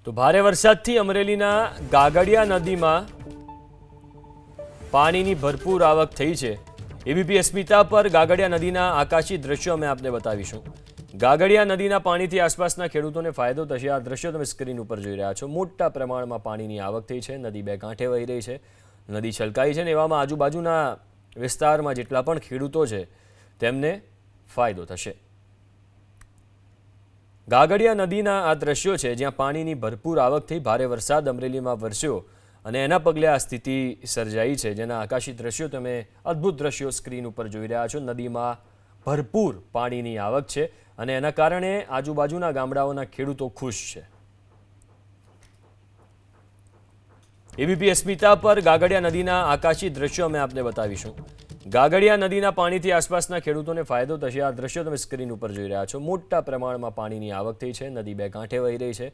તો ભારે વરસાદથી અમરેલીના ગાગડિયા નદીમાં પાણીની ભરપૂર આવક થઈ છે। એબીપી અસ્મિતા પર ગાગડિયા નદીના આકાશી દ્રશ્યો અમે આપને બતાવીશું। ગાગડિયા નદીના પાણીથી આસપાસના ખેડૂતોને ફાયદો થશે। આ દ્રશ્યો તમે સ્ક્રીન ઉપર જોઈ રહ્યા છો। મોટા પ્રમાણમાં પાણીની આવક થઈ છે। નદી બે કાંઠે વહી રહી છે, નદી છલકાઈ છે ને એવામાં આજુબાજુના વિસ્તારમાં જેટલા પણ ખેડૂતો છે તેમને ફાયદો થશે। ગાગડિયા નદીના આ દ્રશ્યો છે જ્યાં પાણીની ભરપૂર આવક થઈ। ભારે વરસાદ અમરેલીમાં વરસ્યો અને એના પગલે આ સ્થિતિ સર્જાઈ છે, જેના આકાશી દ્રશ્યો તમે અદ્ભુત દ્રશ્યો સ્ક્રીન ઉપર જોઈ રહ્યા છો। નદીમાં ભરપૂર પાણીની આવક છે અને એના કારણે આજુબાજુના ગામડાઓના ખેડૂતો ખુશ છે। એબીપી અસ્મિતા પર ગાગડિયા નદીના આકાશી દ્રશ્યો અમે આપને બતાવીશું। ગાગડિયા નદીના પાણીથી આસપાસના ખેડૂતોને ફાયદો થશે। આ દ્રશ્યો તમે સ્ક્રીન ઉપર જોઈ રહ્યા છો। મોટા પ્રમાણમાં પાણીની આવક થઈ છે, નદી બે કાંઠે વહી રહી છે,